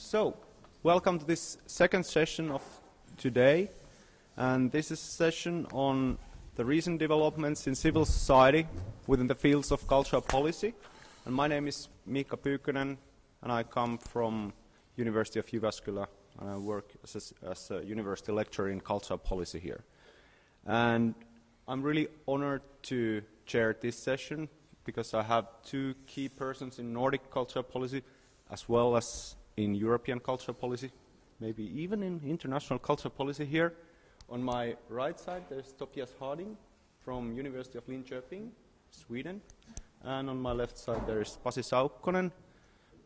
So, welcome to this second session of today, and this is a session on the recent developments in civil society within the fields of cultural policy. And my name is Miikka Pyykkönen, and I come from University of Jyväskylä, and I work as a university lecturer in cultural policy here. And I'm really honored to chair this session because I have two key persons in Nordic cultural policy as well as in European cultural policy, maybe even in international cultural policy here. On my right side there's Tobias from University of Linköping, Sweden, and on my left side there's Pasi Saukkonen,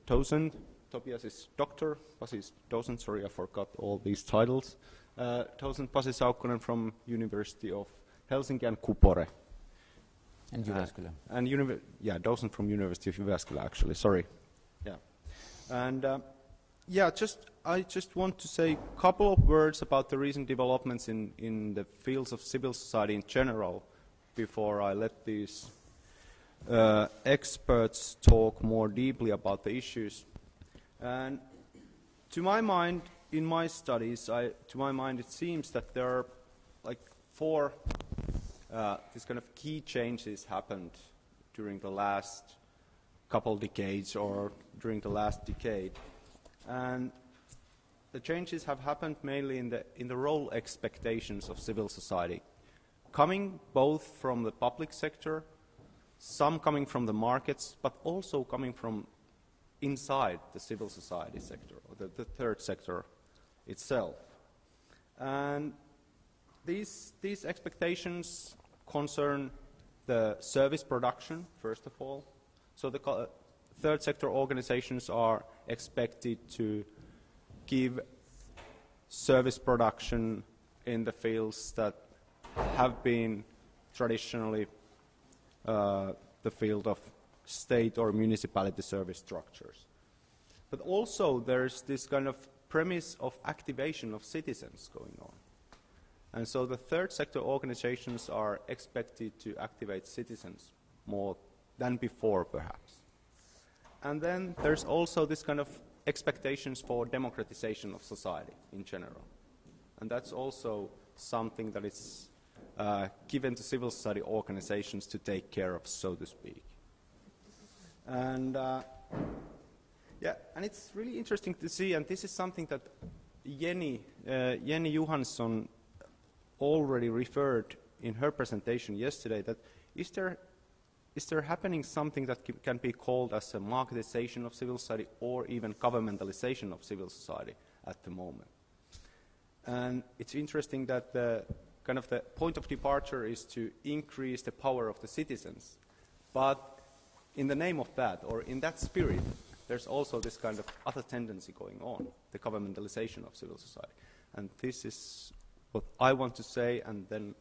docent. Tobias is doctor, Pasi is docent, sorry I forgot all these titles. Docent Pasi Saukkonen from University of Helsinki and CUPORE. And Jyväskylä. And docent from University of Jyväskylä actually, sorry. Yeah. And I just want to say a couple of words about the recent developments in the fields of civil society in general before I let these experts talk more deeply about the issues. And to my mind, in my studies, it seems that there are like four these kind of key changes happened during the last couple decades or during the last decade. And the changes have happened mainly in the role expectations of civil society, coming both from the public sector, some coming from the markets, but also coming from inside the civil society sector, or the third sector itself. And these expectations concern the service production, first of all. So the third sector organizations are expected to give service production in the fields that have been traditionally the field of state or municipality service structures. But also there's this kind of premise of activation of citizens going on. And so the third sector organizations are expected to activate citizens more than before, perhaps. And then there's also this kind of expectations for democratization of society in general. And that's also something that is given to civil society organizations to take care of, so to speak. And and it's really interesting to see, and this is something that Jenny Johansson already referred in her presentation yesterday, that is there happening something that can be called as a marketization of civil society or even governmentalization of civil society at the moment. And it's interesting that the point of departure is to increase the power of the citizens, but in the name of that, or in that spirit, there's also this kind of other tendency going on, the governmentalization of civil society. And this is what I want to say, and then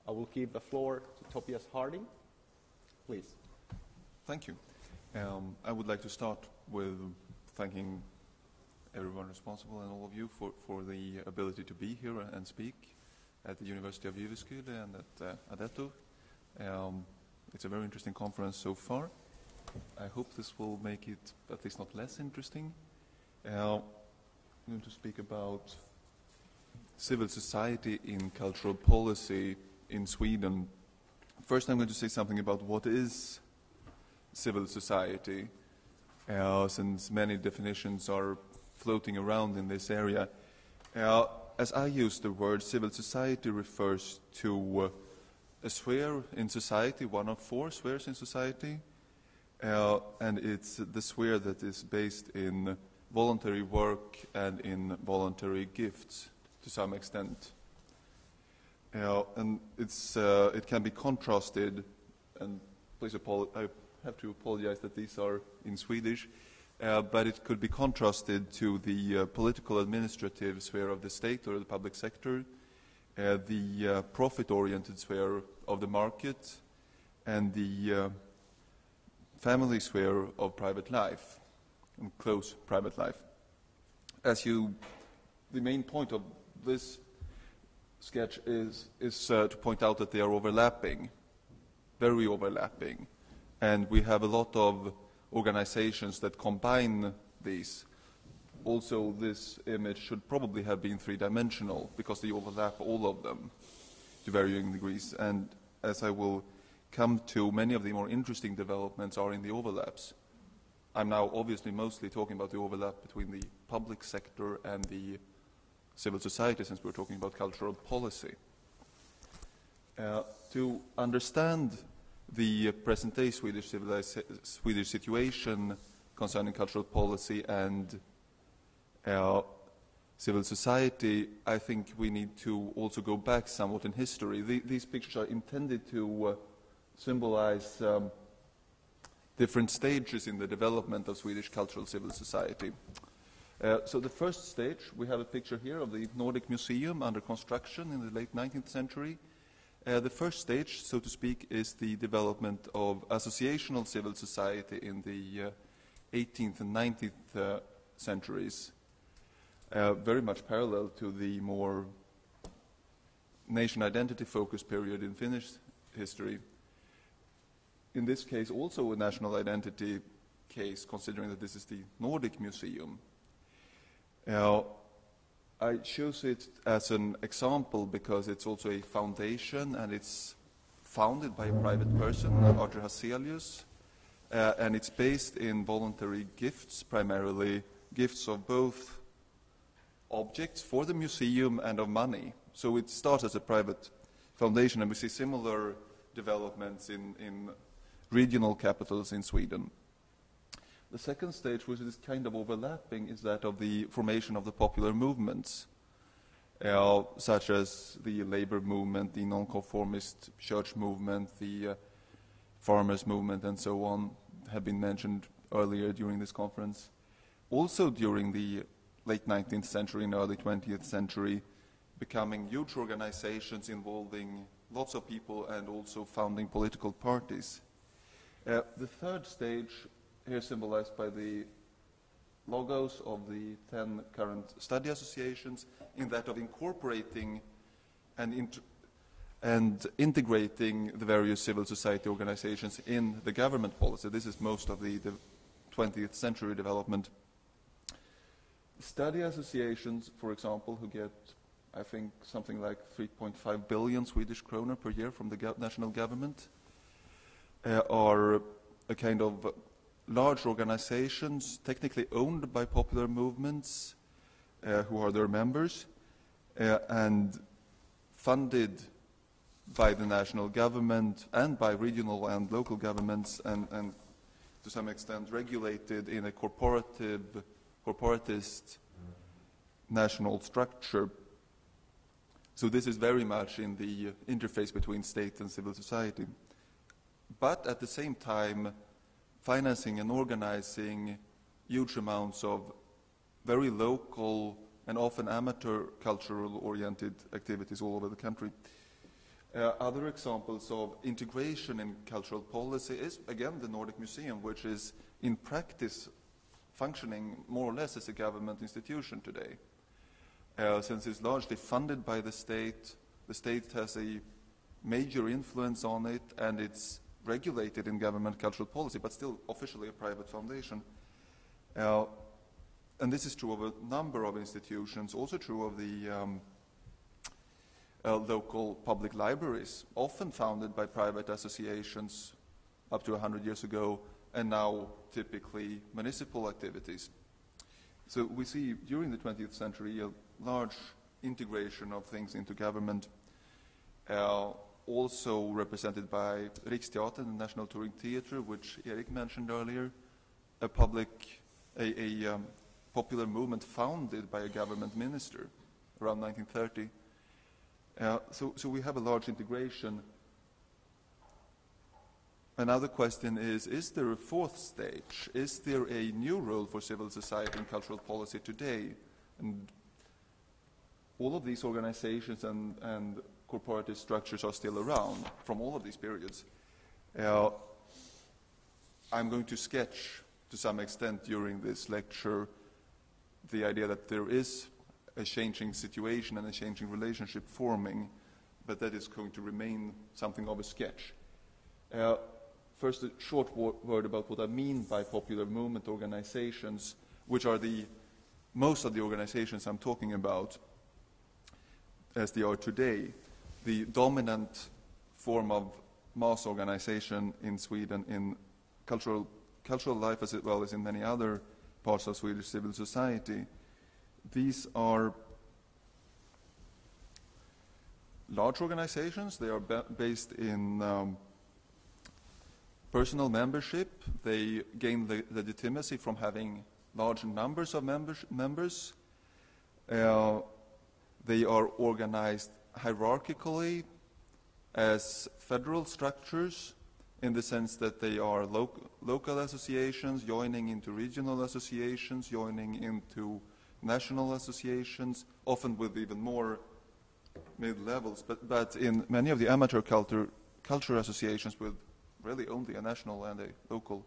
I will give the floor to Tobias Harding. Please. Thank you. I would like to start with thanking everyone responsible and all of you for the ability to be here and speak at the University of Jyväskylä and at Addeto. It's a very interesting conference so far. I hope this will make it at least not less interesting. I'm going to speak about civil society in cultural policy in Sweden. First, I'm going to say something about what is civil society, since many definitions are floating around in this area. As I use the word, civil society refers to a sphere in society, one of four spheres in society, and it's the sphere that is based in voluntary work and in voluntary gifts to some extent. And it can be contrasted, and please I have to apologize that these are in Swedish, but it could be contrasted to the political administrative sphere of the state or the public sector, the profit-oriented sphere of the market, and the family sphere of private life, and close private life. The main point of this sketch is to point out that they are overlapping, very overlapping, and we have a lot of organizations that combine these also this image should probably have been three-dimensional because they overlap all of them to varying degrees. And as I will come to, many of the more interesting developments are in the overlaps. I'm now obviously mostly talking about the overlap between the public sector and the civil society, since we're talking about cultural policy. To understand the present-day Swedish situation concerning cultural policy and civil society, I think we need to also go back somewhat in history. These pictures are intended to symbolize different stages in the development of Swedish cultural civil society. So the first stage, we have a picture here of the Nordic Museum under construction in the late 19th century. The first stage, so to speak, is the development of associational civil society in the 18th and 19th centuries, very much parallel to the more nation identity-focused period in Finnish history. In this case, also a national identity case, considering that this is the Nordic Museum. I chose it as an example because it's also a foundation and it's founded by a private person, Arthur Hazelius, and it's based in voluntary gifts, primarily gifts of both objects for the museum and of money. So it starts as a private foundation, and we see similar developments in regional capitals in Sweden. The second stage, which is kind of overlapping, is that of the formation of the popular movements, such as the labor movement, the nonconformist church movement, the farmers movement, and so on, have been mentioned earlier during this conference. Also during the late 19th century and early 20th century, becoming huge organizations involving lots of people and also founding political parties. The third stage, here symbolized by the logos of the 10 current study associations, in that of incorporating and integrating the various civil society organizations in the government policy. This is most of the 20th century development. Study associations, for example, who get, I think, something like 3.5 billion Swedish kronor per year from the national government, are a kind of large organizations, technically owned by popular movements, who are their members, and funded by the national government and by regional and local governments, and to some extent regulated in a corporatist national structure. So this is very much in the interface between state and civil society. But at the same time, financing and organizing huge amounts of very local and often amateur cultural-oriented activities all over the country. Other examples of integration in cultural policy is, again, the Nordic Museum, which is in practice functioning more or less as a government institution today. Since it's largely funded by the state has a major influence on it, and it's regulated in government cultural policy, but still officially a private foundation. And this is true of a number of institutions, also true of the local public libraries, often founded by private associations up to 100 years ago, and now typically municipal activities. So we see during the 20th century a large integration of things into government, also represented by Riksteatern, the National Touring Theatre, which Erik mentioned earlier, a popular movement founded by a government minister around 1930. So we have a large integration. Another question is there a fourth stage? Is there a new role for civil society and cultural policy today? And all of these organizations and corporative structures are still around from all of these periods. I'm going to sketch to some extent during this lecture the idea that there is a changing situation and a changing relationship forming, but that is going to remain something of a sketch. First, a short word about what I mean by popular movement organizations, which are the most of the organizations I'm talking about, as they are today, the dominant form of mass organization in Sweden in cultural life as well as in many other parts of Swedish civil society, these are large organizations. They are based in personal membership. They gain the legitimacy from having large numbers of members. They are organized hierarchically as federal structures, in the sense that they are local associations joining into regional associations, joining into national associations, often with even more mid-levels. But in many of the amateur culture associations with really only a national and a local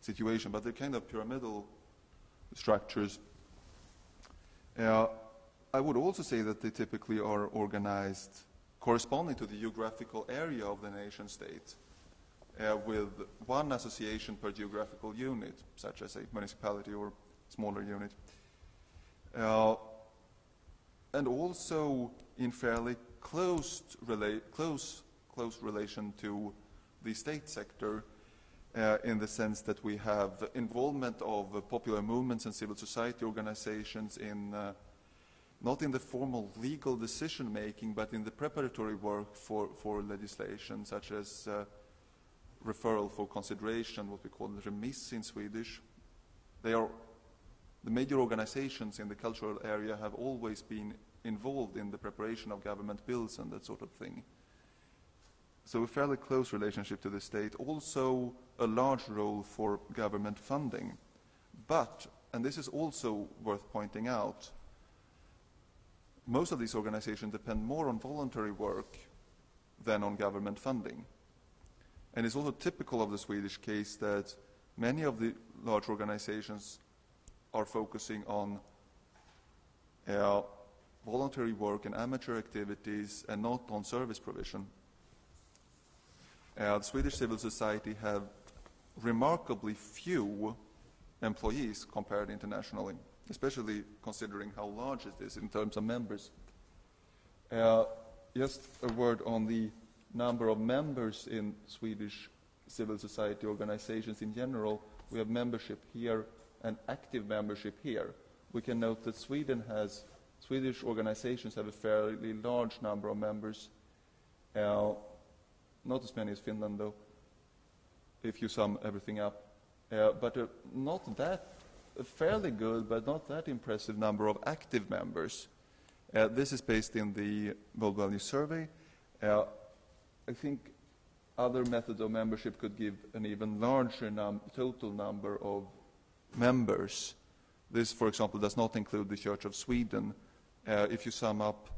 situation, but they're kind of pyramidal structures. I would also say that they typically are organized corresponding to the geographical area of the nation state, with one association per geographical unit, such as a municipality or smaller unit. And also in fairly close relation to the state sector, in the sense that we have involvement of popular movements and civil society organizations in not in the formal legal decision-making, but in the preparatory work for legislation, such as referral for consideration, what we call remiss in Swedish. The major organizations in the cultural area have always been involved in the preparation of government bills and that sort of thing. So a fairly close relationship to the state, also a large role for government funding. But, and this is also worth pointing out, most of these organizations depend more on voluntary work than on government funding. And it's also typical of the Swedish case that many of the large organizations are focusing on voluntary work and amateur activities and not on service provision. The Swedish civil society have remarkably few employees compared internationally, especially considering how large it is in terms of members. Just a word on the number of members in Swedish civil society organizations in general. We have membership here and active membership here. We can note that Swedish organizations have a fairly large number of members. Not as many as Finland, though, if you sum everything up. But not that, a fairly good, but not that impressive number of active members. This is based in the World Value Survey. I think other methods of membership could give an even larger total number of members. This, for example, does not include the Church of Sweden. If you sum up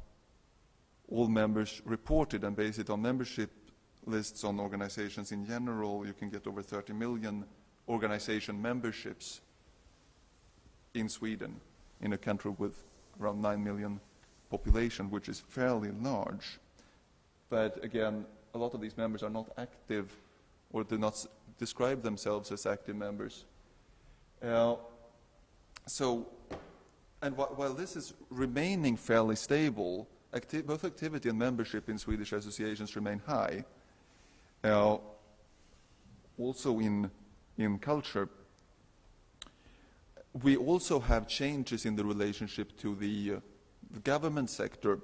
all members reported and base it on membership lists on organizations in general, you can get over 30 million organization memberships in Sweden, in a country with around 9 million population, which is fairly large. But again, a lot of these members are not active or do not describe themselves as active members. While this is remaining fairly stable, both activity and membership in Swedish associations remain high. Also in culture, we also have changes in the relationship to the government sector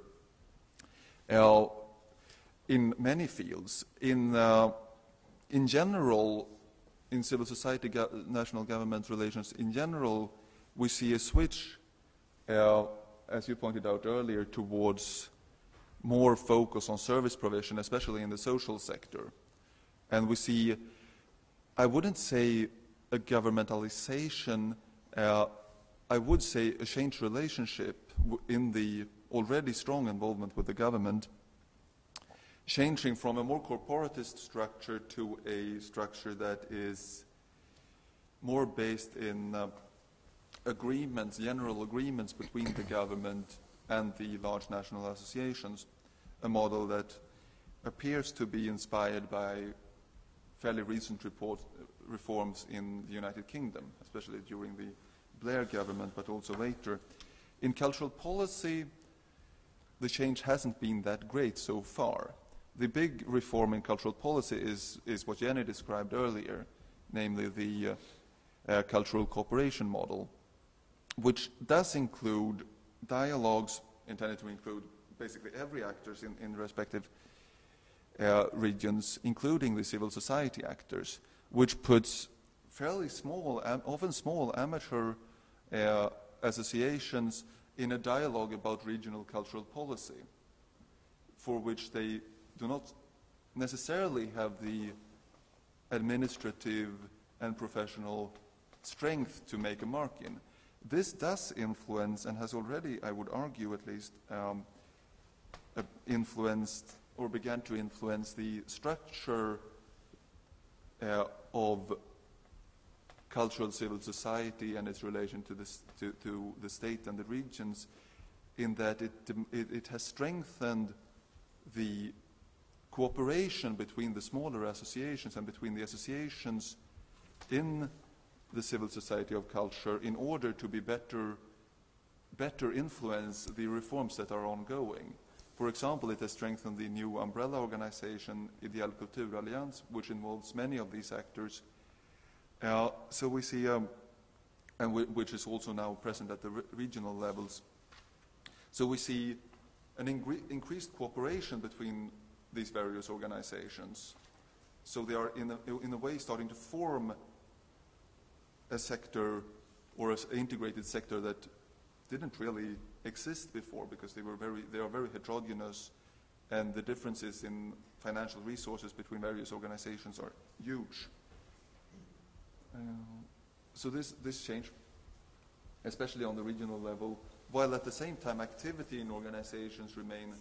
in many fields. In general, in civil society, national government relations in general, we see a switch, as you pointed out earlier, towards more focus on service provision, especially in the social sector. And we see, I wouldn't say a governmentalization, I would say a changed relationship in the already strong involvement with the government, changing from a more corporatist structure to a structure that is more based in agreements, general agreements between the government and the large national associations, a model that appears to be inspired by fairly recent reforms in the United Kingdom, especially during the Blair government, but also later. In cultural policy, the change hasn't been that great so far. The big reform in cultural policy is what Jenny described earlier, namely the cultural cooperation model, which does include dialogues intended to include basically every actors in the respective regions, including the civil society actors, which puts fairly small, often small amateur associations in a dialogue about regional cultural policy, for which they do not necessarily have the administrative and professional strength to make a mark in. This does influence, and has already, I would argue at least, influenced or began to influence the structure of cultural civil society and its relation to the state and the regions, in that it has strengthened the cooperation between the smaller associations and between the associations in the civil society of culture in order to be better influence the reforms that are ongoing. For example, it has strengthened the new umbrella organization, Ideell Kulturallians, which involves many of these actors. So we see, which is also now present at the regional levels. So we see an increased cooperation between these various organizations. So they are in a way starting to form a sector or an integrated sector that didn't really exist before, because they are very heterogeneous, and the differences in financial resources between various organizations are huge. So this change, especially on the regional level, while at the same time activity in organizations remain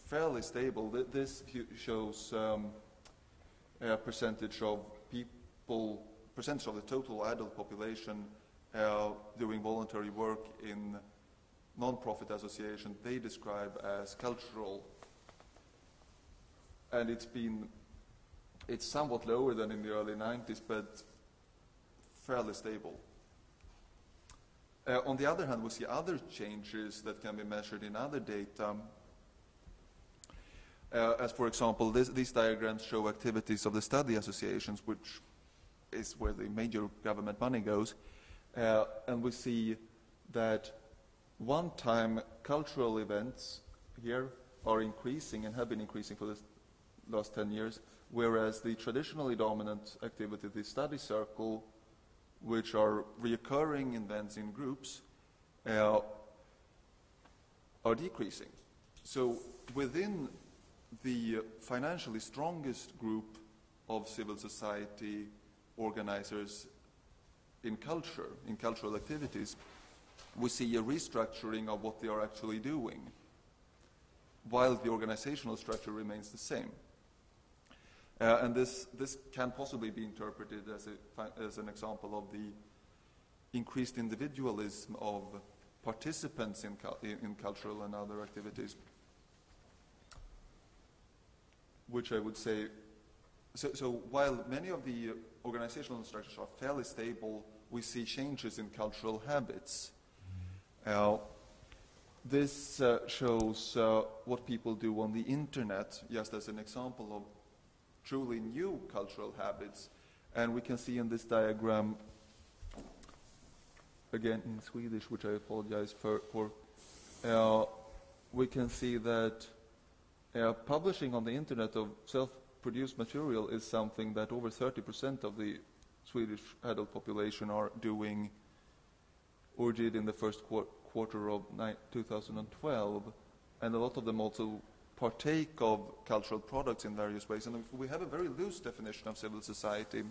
fairly stable. This shows a percentage of people, percentage of the total adult population doing voluntary work in non-profit associations they describe as cultural. And it's somewhat lower than in the early 90s, but fairly stable. On the other hand, we see other changes that can be measured in other data. As for example, these diagrams show activities of the study associations, which is where the major government money goes. And we see that one-time cultural events here are increasing and have been increasing for the last 10 years, whereas the traditionally dominant activity, the study circle, which are recurring events in groups, are decreasing. So within the financially strongest group of civil society organizers in cultural activities, we see a restructuring of what they are actually doing, while the organizational structure remains the same. And this can possibly be interpreted as an example of the increased individualism of participants in cultural and other activities, which I would say, so while many of the organizational structures are fairly stable, we see changes in cultural habits. This shows what people do on the internet, just as an example of truly new cultural habits. And we can see in this diagram, again in Swedish, which I apologize for, we can see that publishing on the internet of self-produced material is something that over 30% of the Swedish adult population are doing or did in the first quarter of 2012, and a lot of them also partake of cultural products in various ways. And we have a very loose definition of civil society.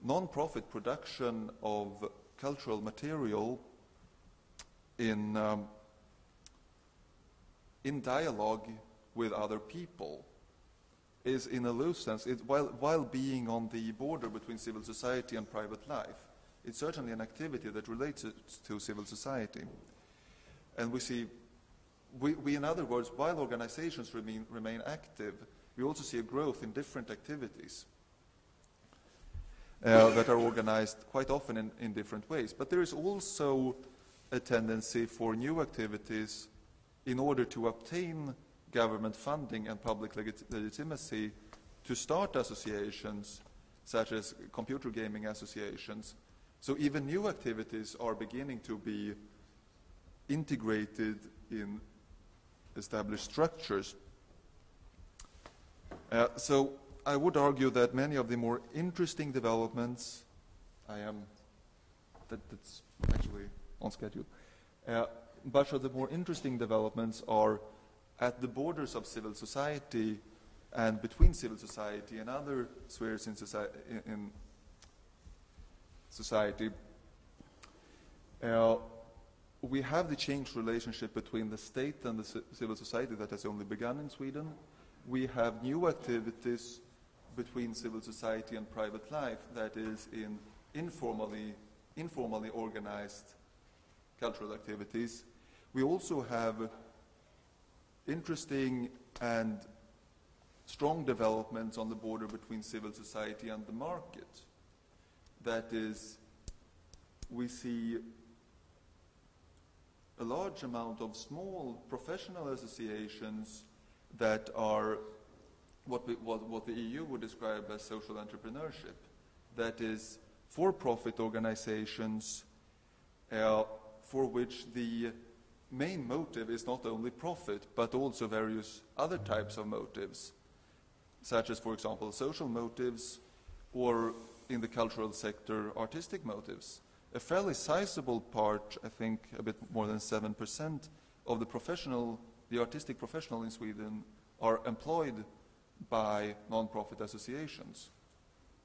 Non-profit production of cultural material in dialogue with other people is, in a loose sense, while being on the border between civil society and private life, it's certainly an activity that relates to civil society. And we see, in other words, while organizations remain active, we also see a growth in different activities. that are organized quite often in different ways. But there is also a tendency for new activities in order to obtain government funding and public legitimacy to start associations such as computer gaming associations. So even new activities are beginning to be integrated in established structures. So I would argue that many of the more interesting developments, that's actually on schedule, much of the more interesting developments are at the borders of civil society and between civil society and other spheres in society. We have the changed relationship between the state and the civil society that has only begun in Sweden. We have new activities between civil society and private life that is in informally organized cultural activities. We also have interesting and strong developments on the border between civil society and the market. That is, we see a large amount of small professional associations that are what the EU would describe as social entrepreneurship. That is, for-profit organizations for which the main motive is not only profit, but also various other types of motives, such as, for example, social motives, or in the cultural sector, artistic motives. A fairly sizable part, I think a bit more than 7% of the artistic professional in Sweden are employed by non-profit associations,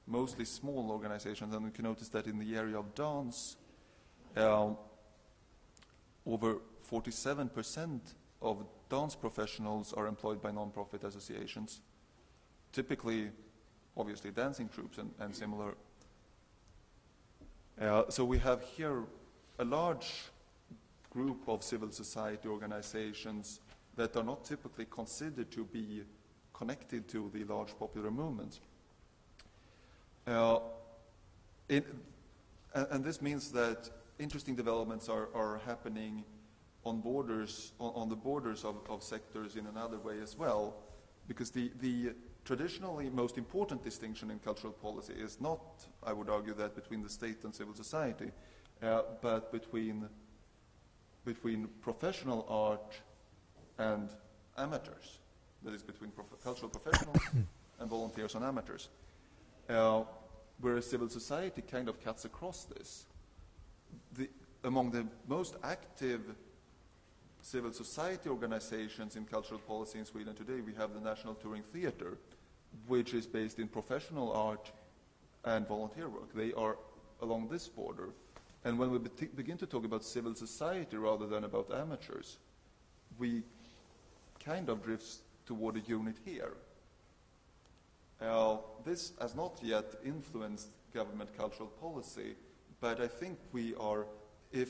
mostly small organizations. And you can notice that in the area of dance, over 47% of dance professionals are employed by non-profit associations, typically, obviously, dancing troupes and similar. So we have here a large group of civil society organizations that are not typically considered to be connected to the large popular movements. And this means that interesting developments are happening on the borders of sectors in another way as well, because the traditionally most important distinction in cultural policy is not, I would argue, that between the state and civil society, but between professional art and amateurs. That is, between cultural professionals and volunteers and amateurs. Whereas civil society kind of cuts across this. Among the most active civil society organizations in cultural policy in Sweden today, we have the National Touring Theatre, which is based in professional art and volunteer work. They are along this border. And when we begin to talk about civil society rather than about amateurs, we kind of drift toward a unit here. This has not yet influenced government cultural policy, but I think if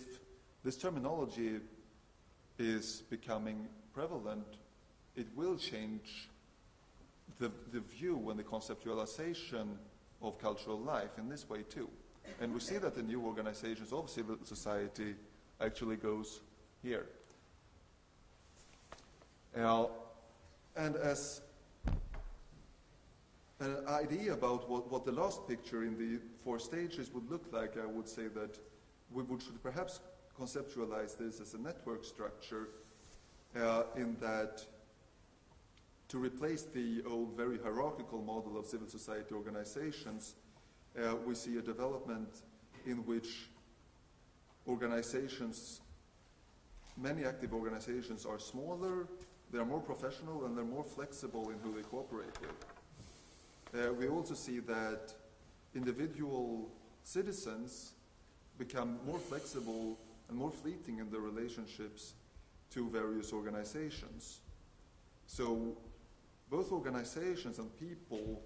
this terminology is becoming prevalent, it will change the view and the conceptualization of cultural life in this way too. And we see that the new organizations of civil society actually goes here. And as an idea about what the last picture in the 4 stages would look like, I would say that we should perhaps conceptualize this as a network structure, in that to replace the old very hierarchical model of civil society organizations, we see a development in which many active organizations are smaller, they're more professional, and they're more flexible in who they cooperate with. We also see that individual citizens become more flexible and more fleeting in their relationships to various organizations. So both organizations and people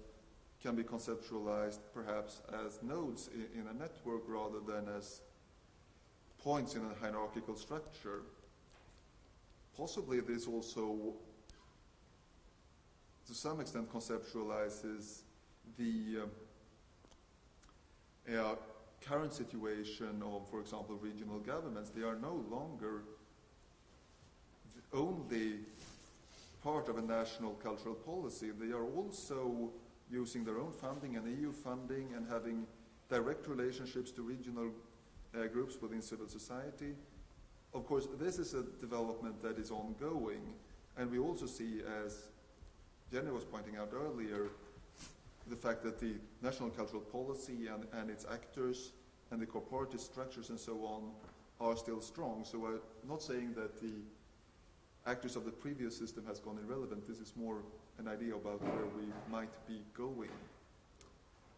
can be conceptualized perhaps as nodes in a network rather than as points in a hierarchical structure. Possibly this also, to some extent, conceptualizes the current situation of, for example, regional governments, they are no longer the only part of a national cultural policy. They are also using their own funding and EU funding and having direct relationships to regional groups within civil society. Of course, this is a development that is ongoing, and we also see, as Jenny was pointing out earlier, the fact that the national cultural policy and its actors and the corporative structures and so on are still strong. So I'm not saying that the actors of the previous system has gone irrelevant. This is more an idea about where we might be going.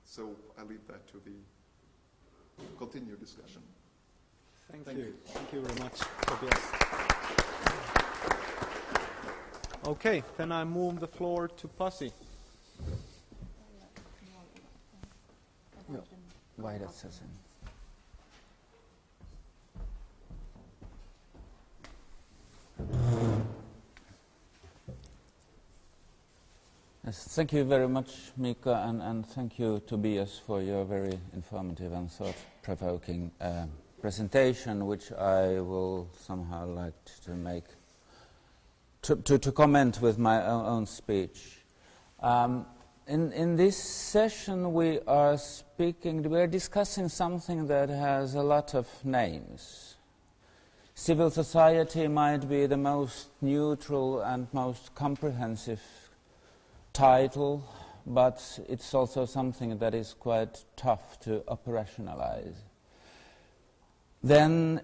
So I leave that to the continued discussion. Thank you. Thank you very much, Tobias. Okay, then I move the floor to Pasi. Vaihdatko sen? Yes, thank you very much, Miikka, and thank you, Tobias, for your very informative and thought-provoking presentation, which I will somehow like to make, to comment with my own speech. In this session we are discussing something that has a lot of names. Civil society might be the most neutral and most comprehensive title, but it's also something that is quite tough to operationalize. Then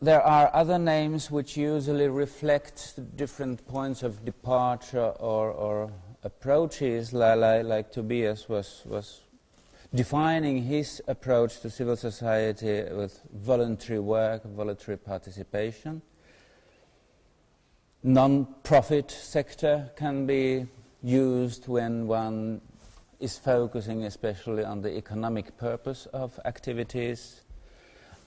there are other names which usually reflect different points of departure or approaches, like Tobias was defining his approach to civil society with voluntary work, voluntary participation. Non-profit sector can be used when one is focusing especially on the economic purpose of activities.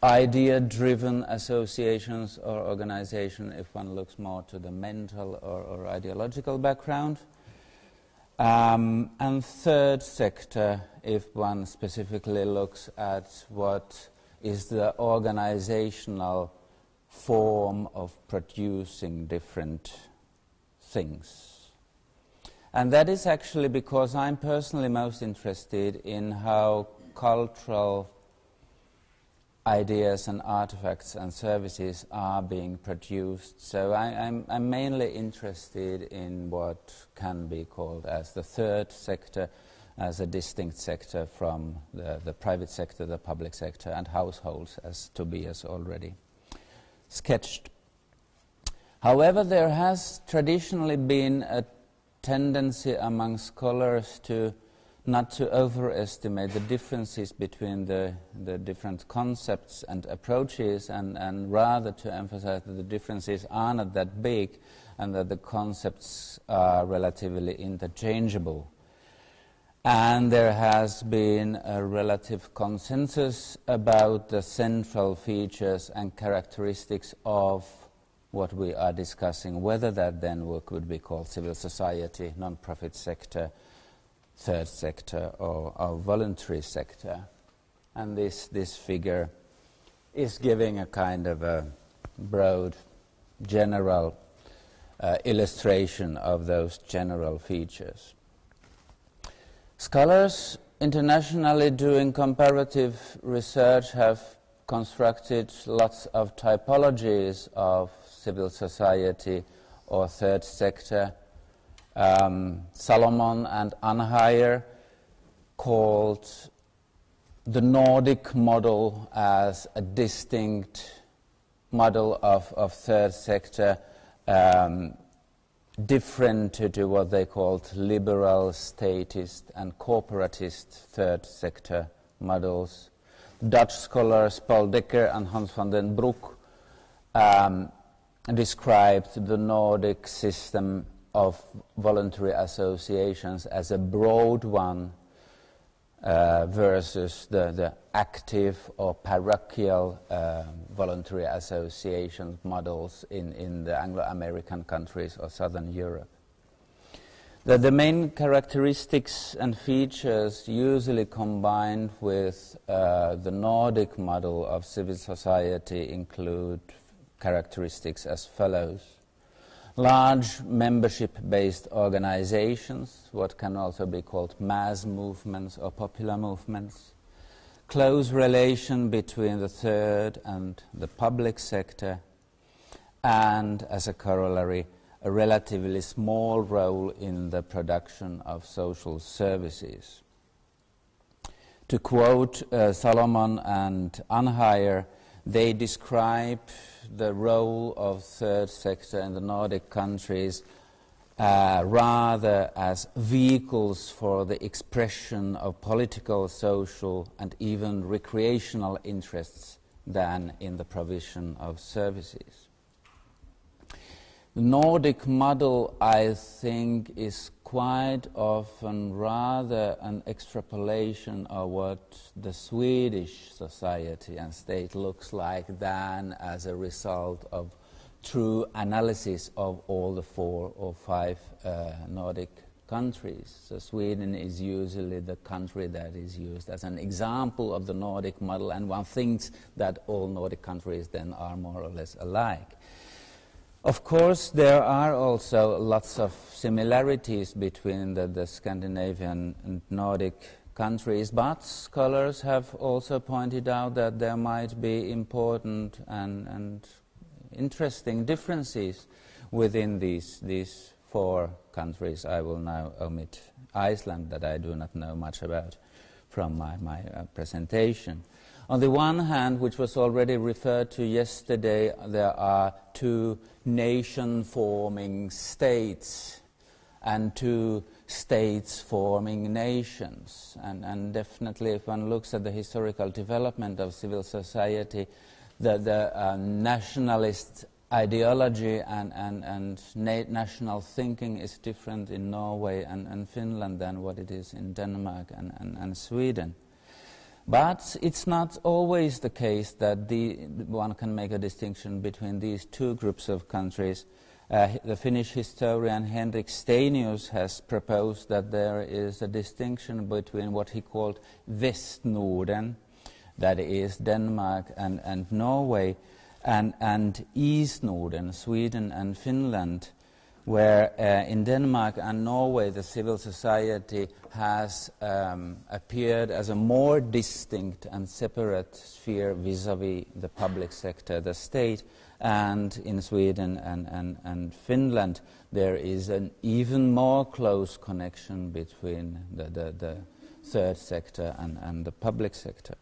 Idea-driven associations or organization if one looks more to the mental or ideological background. And third sector if one specifically looks at what is the organizational form of producing different things. And that is actually because I'm personally most interested in how cultural ideas and artifacts and services are being produced. So I'm mainly interested in what can be called as the third sector, as a distinct sector from the private sector, the public sector, and households, as Tobias already sketched. However, there has traditionally been a tendency among scholars to not to overestimate the differences between the different concepts and approaches, and rather to emphasize that the differences are not that big and that the concepts are relatively interchangeable. And there has been a relative consensus about the central features and characteristics of what we are discussing, whether that then could be called civil society, non-profit sector, third sector, or voluntary sector. And this figure is giving a kind of a broad, general illustration of those general features. Scholars internationally doing comparative research have constructed lots of typologies of civil society or third sector. Salomon and Anheier called the Nordic model as a distinct model of third sector, different to what they called liberal, statist and corporatist third sector models. Dutch scholars Paul Dekker and Hans van den Broek described the Nordic system of voluntary associations as a broad one versus the active or parochial voluntary association models in the Anglo-American countries or Southern Europe. The main characteristics and features usually combined with the Nordic model of civil society include characteristics as follows. Large membership-based organizations, what can also be called mass movements or popular movements. Close relation between the third and the public sector, and as a corollary, a relatively small role in the production of social services. To quote Solomon and Anheier, they describe the role of third sector in the Nordic countries rather as vehicles for the expression of political, social, and even recreational interests than in the provision of services. The Nordic model, I think, is quite often rather an extrapolation of what the Swedish society and state looks like than as a result of true analysis of all the 4 or 5 Nordic countries. So Sweden is usually the country that is used as an example of the Nordic model, and one thinks that all Nordic countries then are more or less alike. Of course, there are also lots of similarities between the Scandinavian and Nordic countries, but scholars have also pointed out that there might be important and interesting differences within these 4 countries. I will now omit Iceland, that I do not know much about from my presentation. On the one hand, which was already referred to yesterday, there are 2 nation-forming states and 2 states-forming nations. And definitely, if one looks at the historical development of civil society, the nationalist ideology and national thinking is different in Norway and Finland than what it is in Denmark and Sweden. But it's not always the case that one can make a distinction between these 2 groups of countries. The Finnish historian Henrik Stenius has proposed that there is a distinction between what he called West-Norden, that is Denmark and Norway, and East-Norden, Sweden and Finland, where in Denmark and Norway the civil society has appeared as a more distinct and separate sphere vis-à-vis the public sector, the state, and in Sweden and Finland there is an even more close connection between the third sector and the public sector.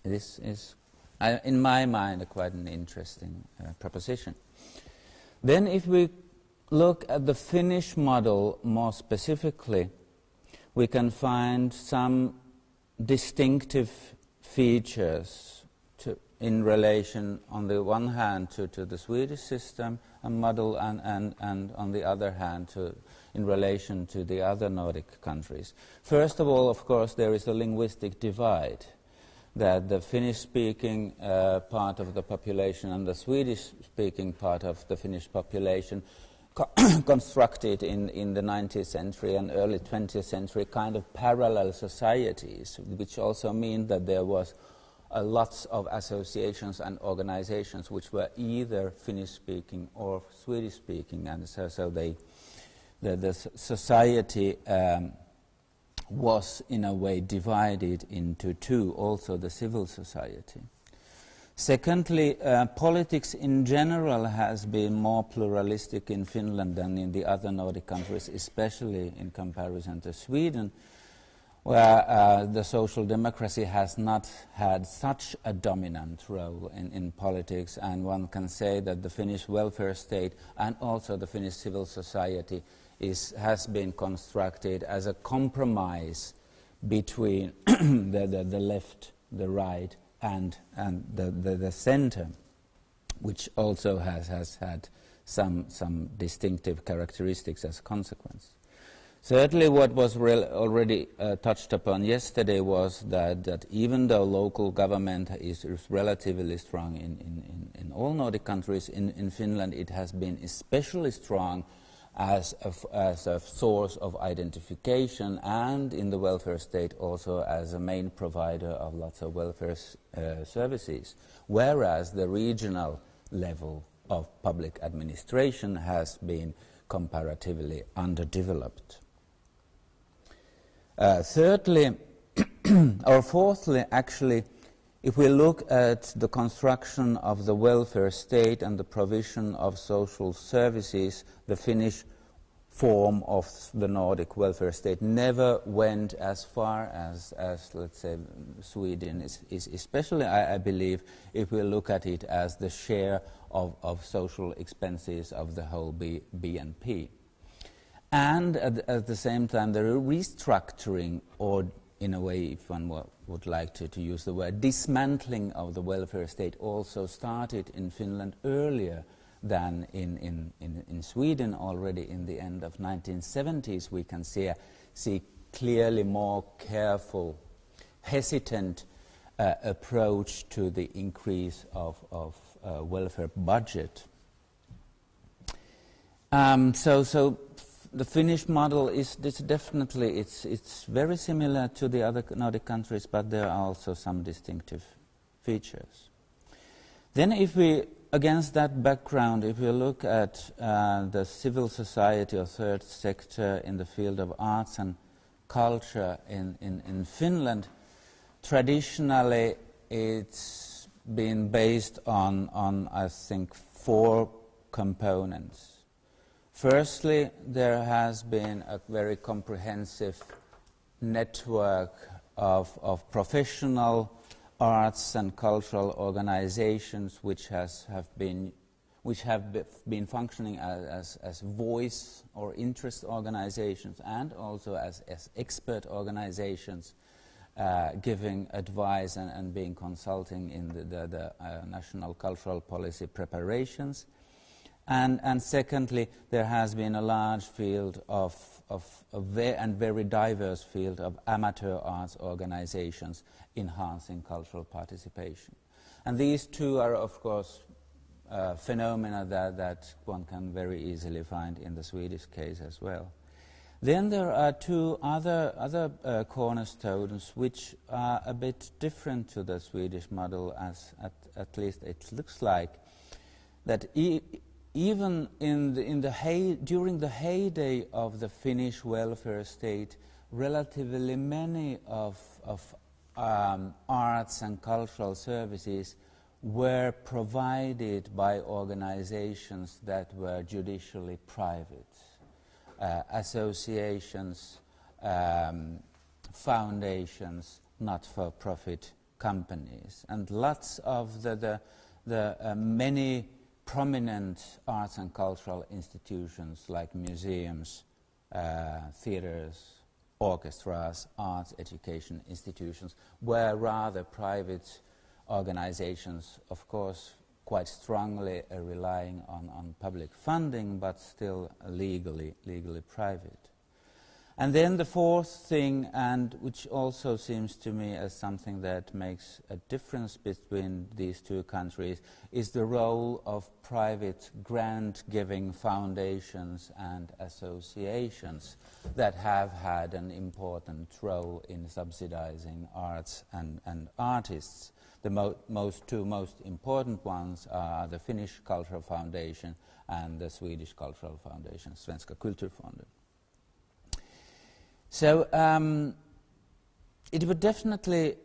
This is, in my mind, quite an interesting proposition. Then if we look at the Finnish model more specifically, we can find some distinctive features in relation, on the one hand, to the Swedish system and model, and on the other hand, in relation to the other Nordic countries. First of all, of course, there is a linguistic divide, that the Finnish-speaking part of the population and the Swedish-speaking part of the Finnish population constructed in the 19th century and early 20th century kind of parallel societies, which also mean that there was lots of associations and organizations which were either Finnish-speaking or Swedish-speaking, and so the society was in a way divided into 2, also the civil society. Secondly, politics in general has been more pluralistic in Finland than in the other Nordic countries, especially in comparison to Sweden, where the social democracy has not had such a dominant role in politics, and one can say that the Finnish welfare state and also the Finnish civil society has been constructed as a compromise between the left, the right, and the center, which also has had some distinctive characteristics as a consequence. Thirdly, what was already touched upon yesterday was that even though local government is relatively strong in all Nordic countries, in Finland it has been especially strong as a source of identification, and in the welfare state also as a main provider of lots of welfare services, whereas the regional level of public administration has been comparatively underdeveloped. Thirdly, or fourthly, actually, if we look at the construction of the welfare state and the provision of social services, the Finnish form of the Nordic welfare state never went as far as let's say, Sweden is especially, I believe, if we look at it as the share of social expenses of the whole BNP. And at the same time, the restructuring, or in a way, if one would like to use the word, dismantling of the welfare state also started in Finland earlier than in Sweden. Already in the end of 1970s, we can see clearly more careful, hesitant approach to the increase of welfare budget. So the Finnish model is definitely it's very similar to the other Nordic countries, but there are also some distinctive features. Then, if we, against that background, if we look at the civil society or third sector in the field of arts and culture in Finland, traditionally it's been based on I think 4 components. Firstly, there has been a very comprehensive network of professional arts and cultural organizations which have been functioning as voice or interest organizations, and also as expert organizations, giving advice and being consulting in the national cultural policy preparations. And secondly, there has been a large field and very diverse field of amateur arts organizations enhancing cultural participation. And these two are, of course, phenomena that one can very easily find in the Swedish case as well. Then there are 2 other cornerstones which are a bit different to the Swedish model, as at least it looks like, that even during the heyday of the Finnish welfare state, relatively many of arts and cultural services were provided by organizations that were judicially private, associations, foundations, not-for-profit companies, and lots of the many prominent arts and cultural institutions like museums, theaters, orchestras, arts education institutions were rather private organizations, of course quite strongly relying on public funding, but still legally private. And then the fourth thing, and which also seems to me as something that makes a difference between these 2 countries, is the role of private grant-giving foundations and associations that have had an important role in subsidizing arts and artists. The two most important ones are the Finnish Cultural Foundation and the Swedish Cultural Foundation, Svenska Kulturfonden. So it would definitely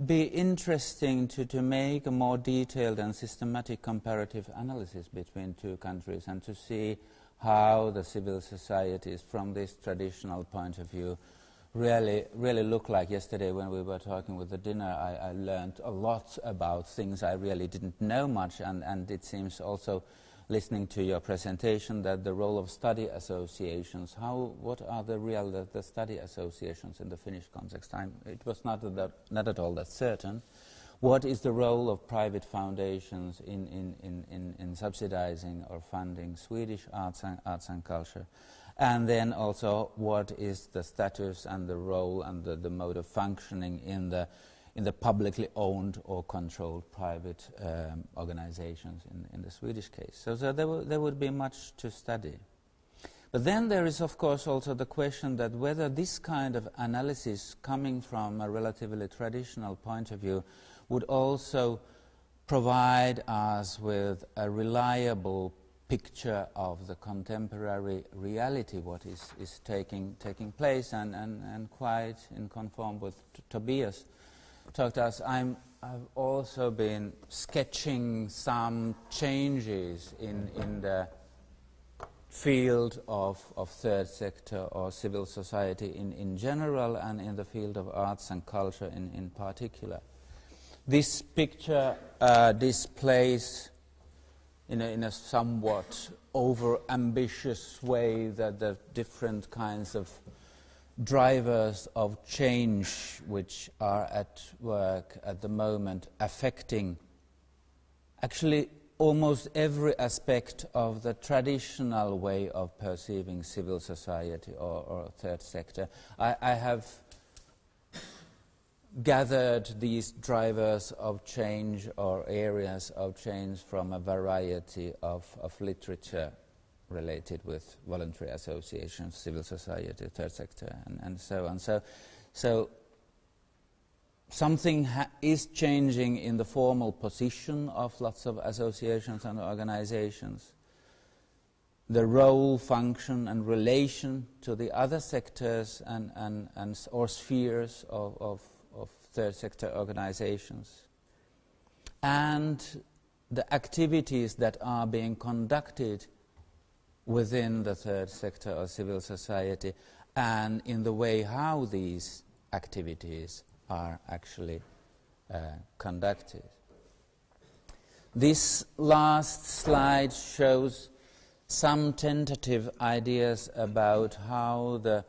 be interesting to make a more detailed and systematic comparative analysis between 2 countries and to see how the civil societies from this traditional point of view really look like. Yesterday when we were talking with the dinner, I learned a lot about things I really didn't know much, and it seems also, listening to your presentation, that the role of study associations, what are the study associations in the Finnish context? It was not at all that certain. What is the role of private foundations in subsidizing or funding Swedish arts and culture? And then also, what is the status and the role and the mode of functioning in the publicly owned or controlled private organizations in the Swedish case? So there would be much to study. But then there is, of course, also the question that whether this kind of analysis coming from a relatively traditional point of view would also provide us with a reliable picture of the contemporary reality, what is taking place, and quite in conform with Tobias talked to us. I've also been sketching some changes in the field of third sector or civil society in general, and in the field of arts and culture in particular. This picture displays in a somewhat over-ambitious way that the different kinds of drivers of change which are at work at the moment affecting actually almost every aspect of the traditional way of perceiving civil society or third sector. I have gathered these drivers of change or areas of change from a variety of literature related with voluntary associations, civil society, third sector, and so on. So something is changing in the formal position of lots of associations and organizations. The role, function, and relation to the other sectors or spheres of third sector organizations, and the activities that are being conducted within the third sector or civil society, and in the way how these activities are actually conducted. This last slide shows some tentative ideas about how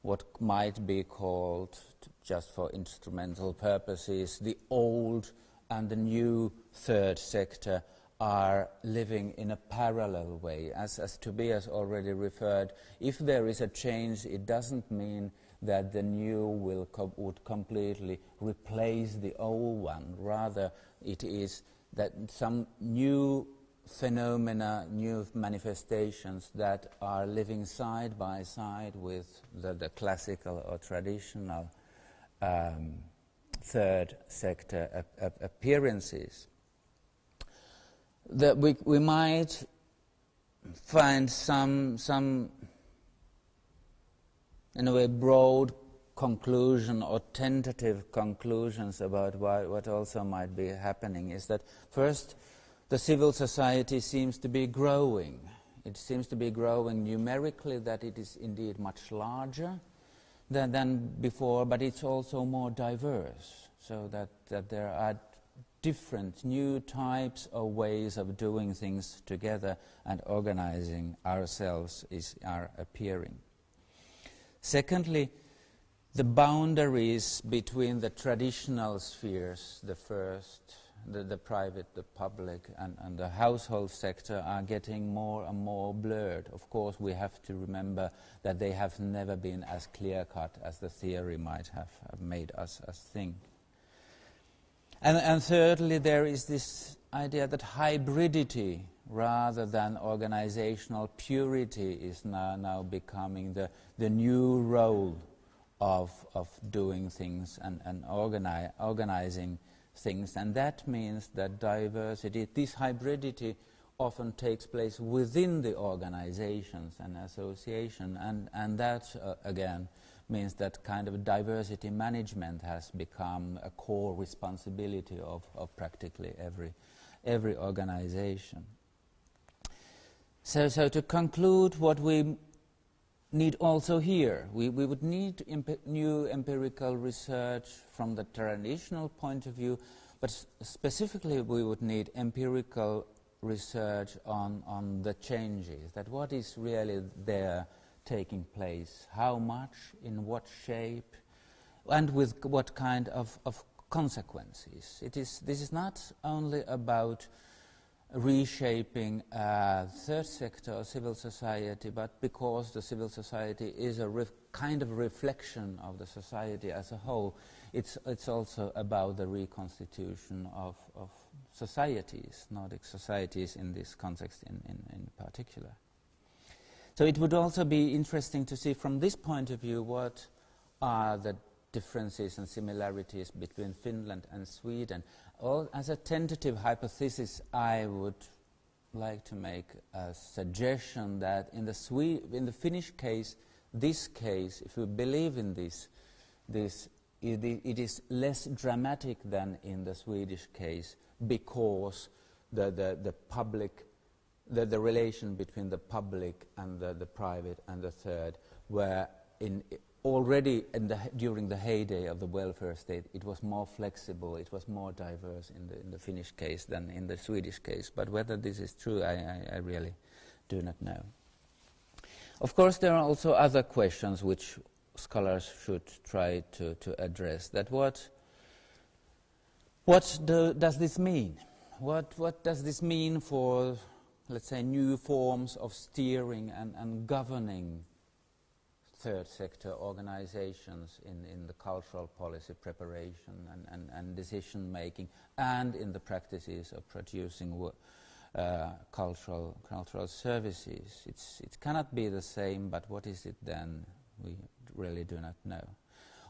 what might be called, just for instrumental purposes, the old and the new third sector are living in a parallel way. As Tobias already referred, if there is a change, it doesn't mean that the new would completely replace the old one. Rather, it is that some new phenomena, new manifestations that are living side by side with the classical or traditional third sector appearances. That we might find some in a way broad conclusion or tentative conclusions about what also might be happening is that first, the civil society seems to be growing. It seems to be growing numerically, that it is indeed much larger than before, but it's also more diverse, so that there are different new types of ways of doing things together and organizing ourselves are appearing. Secondly, the boundaries between the traditional spheres, the private, the public, and the household sector are getting more and more blurred. Of course, we have to remember that they have never been as clear-cut as the theory might have made us think. And thirdly, there is this idea that hybridity rather than organizational purity is now becoming the new role of doing things and organizing things. And that means that diversity, this hybridity, often takes place within the organizations and association, and that again means that kind of diversity management has become a core responsibility of practically every organization. So to conclude, what we need also here, we would need new empirical research from the traditional point of view, but specifically we would need empirical research on the changes, that what is really there taking place, how much, in what shape, and with what kind of consequences. This is not only about reshaping third sector or civil society, but because the civil society is a kind of reflection of the society as a whole, it's also about the reconstitution of societies, Nordic societies in this context in particular. So it would also be interesting to see from this point of view what are the differences and similarities between Finland and Sweden. As a tentative hypothesis, I would like to make a suggestion that in the Finnish case, if we believe in this, it is less dramatic than in the Swedish case, because the relation between the public and the private and the third were already during the heyday of the welfare state. It was more flexible, it was more diverse in the Finnish case than in the Swedish case. But whether this is true, I really do not know. Of course, there are also other questions which scholars should try to address. That what does this mean? What does this mean for, let's say, new forms of steering and governing third sector organizations in the cultural policy preparation and decision making, and in the practices of producing cultural services? It cannot be the same, but what is it then? We really do not know.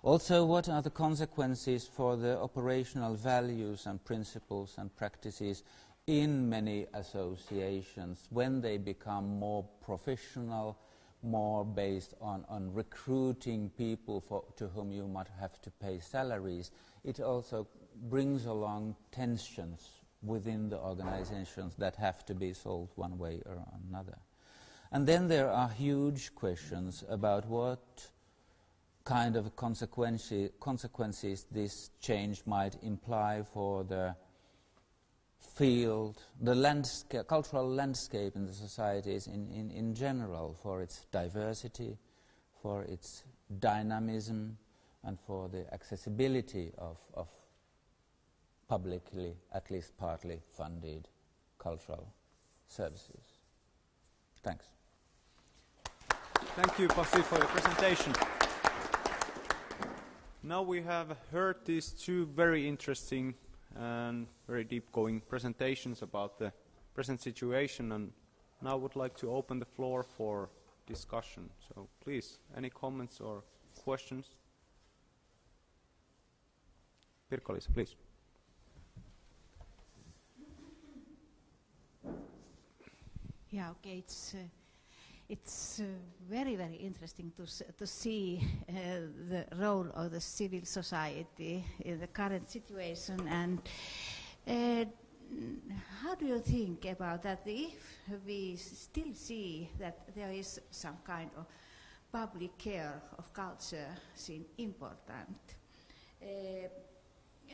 Also, what are the consequences for the operational values and principles and practices in many associations when they become more professional, more based on recruiting people to whom you might have to pay salaries? It also brings along tensions within the organizations that have to be solved one way or another. And then there are huge questions about what kind of consequences this change might imply for the field, the cultural landscape in the societies in general, for its diversity, for its dynamism, and for the accessibility of publicly, at least partly funded cultural services. Thanks. Thank you, Pasi, for your presentation. Now we have heard these two very interesting and very deep-going presentations about the present situation, and now I would like to open the floor for discussion. So please, any comments or questions? Pirkko-Liisa, please. Yeah, okay, it's very, very interesting to see the role of the civil society in the current situation. And how do you think about that? If we still see that there is some kind of public care of culture seem important,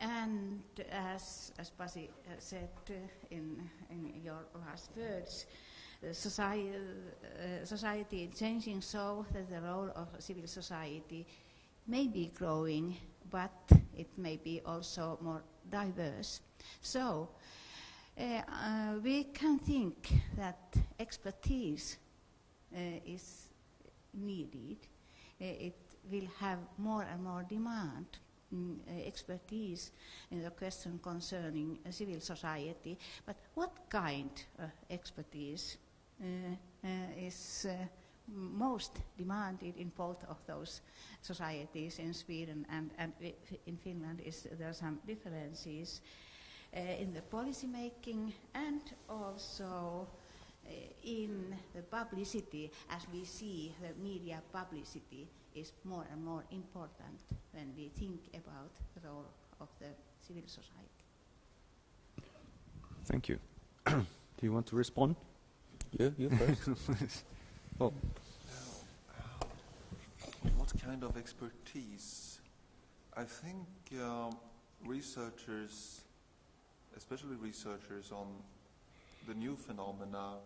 and as Pasi said in your last words, society is changing so that the role of civil society may be growing, but it may be also more diverse. So we can think that expertise is needed. It will have more and more demand. Expertise in the question concerning civil society, but what kind of expertise is most demanded in both of those societies in Sweden and in Finland? There are some differences in the policy making and also in the publicity, as we see the media publicity is more and more important when we think about the role of the civil society. Thank you. Do you want to respond? You first. Oh. What kind of expertise? I think researchers, especially researchers on the new phenomena,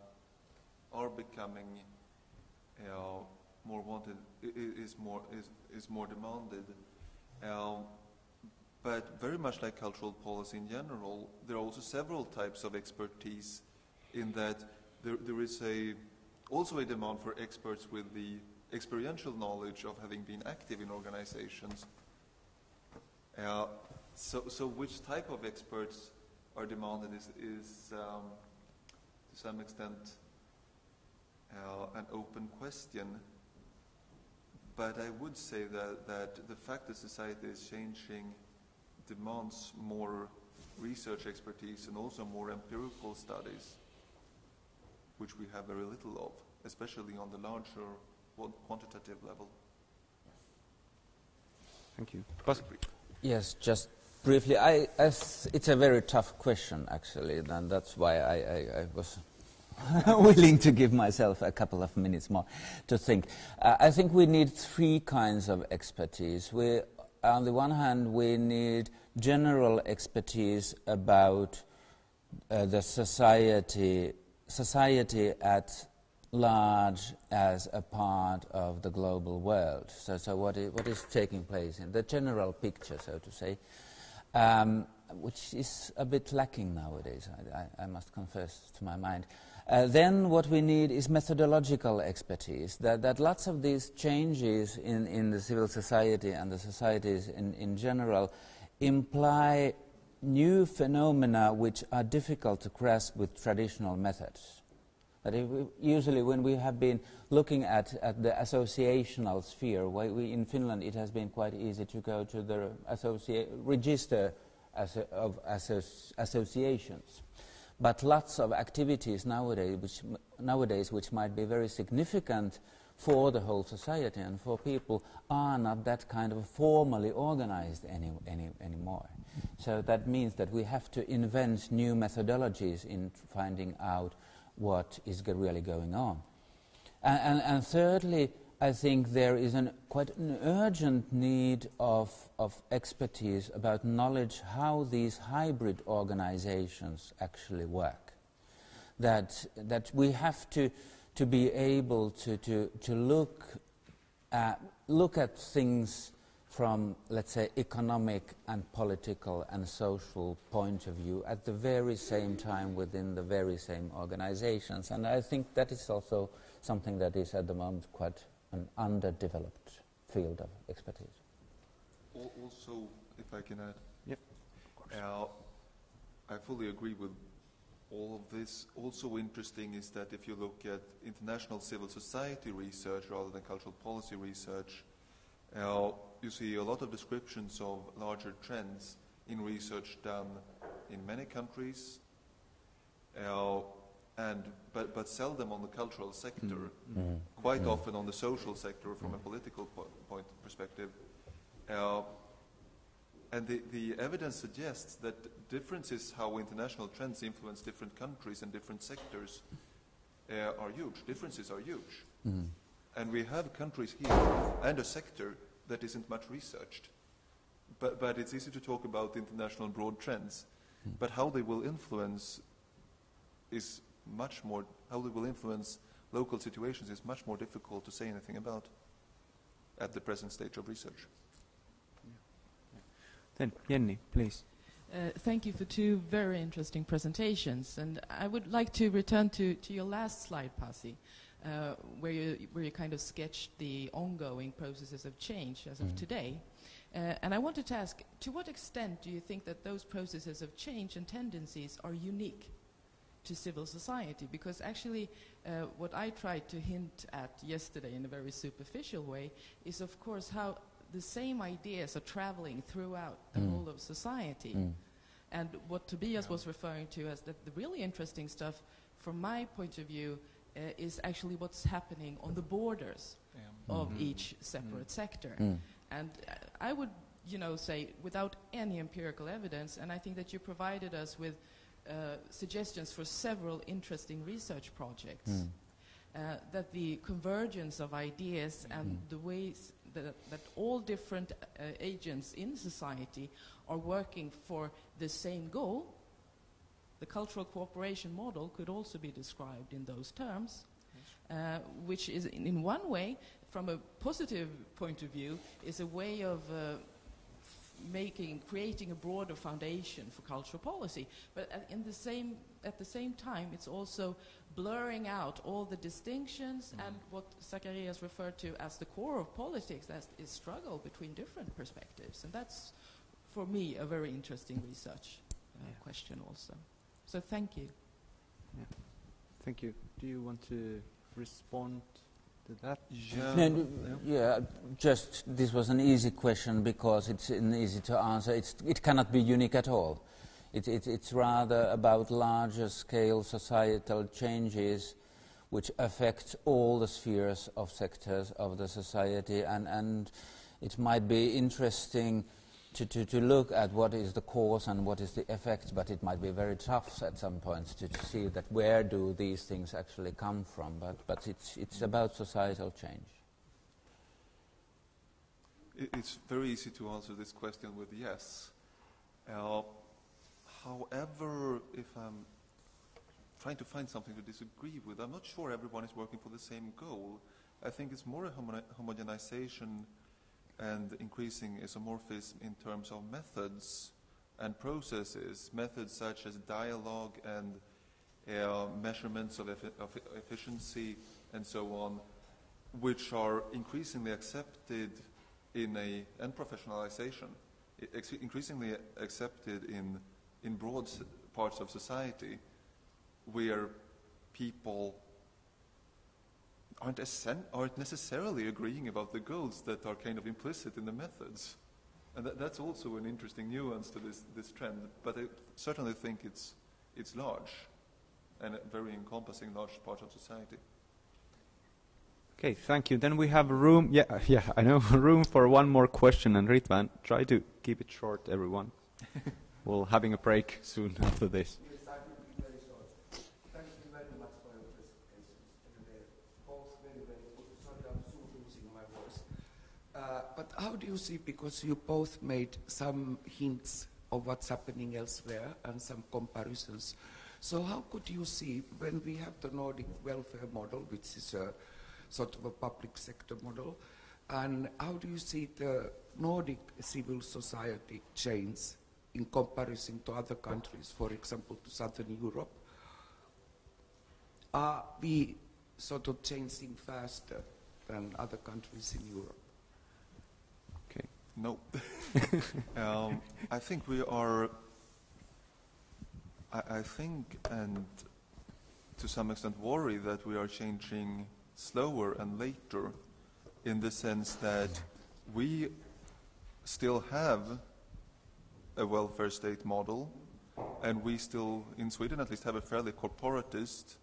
are becoming more wanted, is more demanded. But very much like cultural policy in general, there are also several types of expertise, in that there is also a demand for experts with the experiential knowledge of having been active in organizations. So which type of experts are demanded is to some extent an open question. But I would say that the fact that society is changing demands more research expertise and also more empirical studies, which we have very little of, especially on the larger quantitative level. Thank you. Pasi? Yes, just briefly. It's a very tough question, actually, and that's why I was willing to give myself a couple of minutes more to think. I think we need three kinds of expertise. On the one hand, we need general expertise about the society at large as a part of the global world. So what is taking place in the general picture, so to say, which is a bit lacking nowadays, I must confess to my mind. Then what we need is methodological expertise, that lots of these changes in the civil society and the societies in general imply new phenomena which are difficult to grasp with traditional methods. But usually when we have been looking at the associational sphere, in Finland it has been quite easy to go to the register of associations. But lots of activities nowadays which might be very significant for the whole society and for people are not that kind of formally organized anymore. So that means that we have to invent new methodologies in finding out what is really going on. And thirdly, I think there is quite an urgent need of expertise about knowledge how these hybrid organizations actually work. That we have to be able to look at things from, let's say, economic and political and social point of view at the very same time within the very same organizations. And I think that is also something that is at the moment quite an underdeveloped field of expertise. Also, if I can add, yep. I fully agree with all of this. Also interesting is that if you look at international civil society research rather than cultural policy research, you see a lot of descriptions of larger trends in research done in many countries, but seldom on the cultural sector, quite often on the social sector from a political point perspective. And the evidence suggests that differences how international trends influence different countries and different sectors are huge. Differences are huge. And we have countries here and a sector that isn't much researched. But it's easy to talk about international broad trends. But how they will influence is much more, how they will influence local situations is much more difficult to say anything about at the present stage of research. Then, Jenny, please. Thank you for two very interesting presentations. And I would like to return to your last slide, Pasi, where you kind of sketched the ongoing processes of change as of today. And I wanted to ask, to what extent do you think that those processes of change and tendencies are unique to civil society? Because actually what I tried to hint at yesterday in a very superficial way is, of course, how the same ideas are traveling throughout the whole of society. And what Tobias was referring to as the really interesting stuff, from my point of view, is actually what's happening on the borders of each separate sector. And I would, say, without any empirical evidence, and I think that you provided us with suggestions for several interesting research projects, that the convergence of ideas and the ways that all different agents in society are working for the same goal. The cultural cooperation model could also be described in those terms, which is, in one way, from a positive point of view, is a way of creating a broader foundation for cultural policy. But at the same time, it's also blurring out all the distinctions and what Zacharias referred to as the core of politics, that is struggle between different perspectives. And that's, for me, a very interesting research question also. So thank you. Yeah. Thank you. Do you want to respond to that? Just this was an easy question because it's easy to answer. It cannot be unique at all. It's rather about larger scale societal changes which affect all the spheres of sectors of the society, and it might be interesting to look at what is the cause and what is the effect, but it might be very tough at some points to see that where do these things actually come from, but it's about societal change. It's very easy to answer this question with yes. However, if I'm trying to find something to disagree with, I'm not sure everyone is working for the same goal. I think it's more a homogenization and increasing isomorphism in terms of methods and processes, methods such as dialogue and measurements of efficiency and so on, which are increasingly accepted and professionalization, increasingly accepted in broad parts of society, where people aren't necessarily agreeing about the goals that are kind of implicit in the methods. And that's also an interesting nuance to this trend, but I certainly think it's large and very encompassing large parts of society. Okay, thank you. Then we have room, I know, room for one more question, and Ritva, try to keep it short, everyone. We're having a break soon after this. Yes, I will be very short. Thank you very much for your presentations. And both very, very good. Sorry, I'm soon losing my voice. But how do you see, because you both made some hints of what's happening elsewhere and some comparisons. So how could you see, when we have the Nordic welfare model, which is a sort of a public sector model, and how do you see the Nordic civil society change in comparison to other countries, for example, to Southern Europe? Are we sort of changing faster than other countries in Europe? Okay, no. I think we are, I think, and to some extent worry that we are changing slower and later, in the sense that we still have a welfare state model, and we still, in Sweden at least, have a fairly corporatist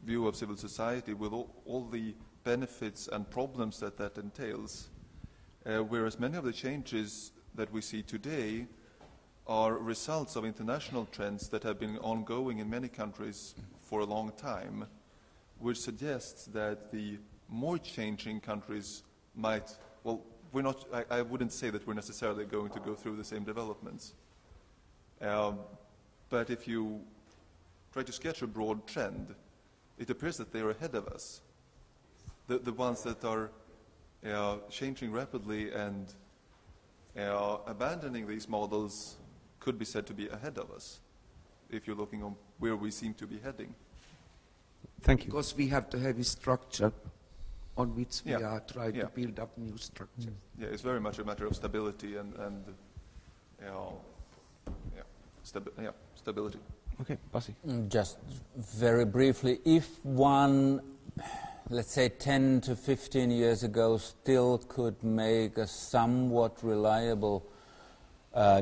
view of civil society with all the benefits and problems that entails, whereas many of the changes that we see today are results of international trends that have been ongoing in many countries for a long time, which suggests that the more changing countries might, well, I wouldn't say that we're necessarily going to go through the same developments. But if you try to sketch a broad trend, it appears that they're ahead of us. The ones that are changing rapidly and abandoning these models could be said to be ahead of us, if you're looking on where we seem to be heading. Thank you. Because we have the heavy structure on which we are trying to build up new structures. Yeah, it's very much a matter of stability and stability. Okay, Pasi. Just very briefly, if one, let's say 10 to 15 years ago, still could make a somewhat reliable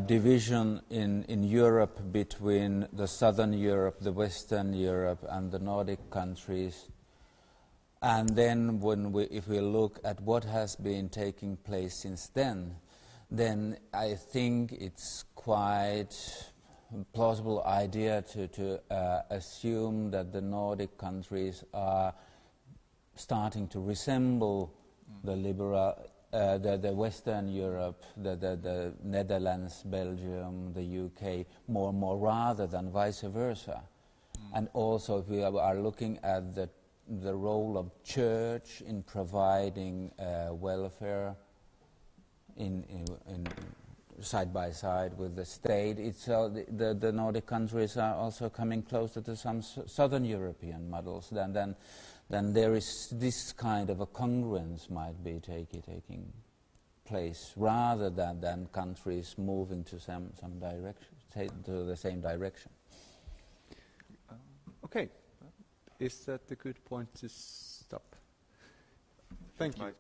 division in Europe between the Southern Europe, the Western Europe, and the Nordic countries, and then if we look at what has been taking place since then I think it's quite a plausible idea to assume that the Nordic countries are starting to resemble the Western Europe, the Netherlands, Belgium, the UK, more and more, rather than vice versa. And also, if we are looking at the role of church in providing welfare in side by side with the state, the Nordic countries are also coming closer to some Southern European models then there is this kind of a congruence might be taking place, rather than countries moving to some direction, to the same direction. Okay. is that a good point to stop? Thank you.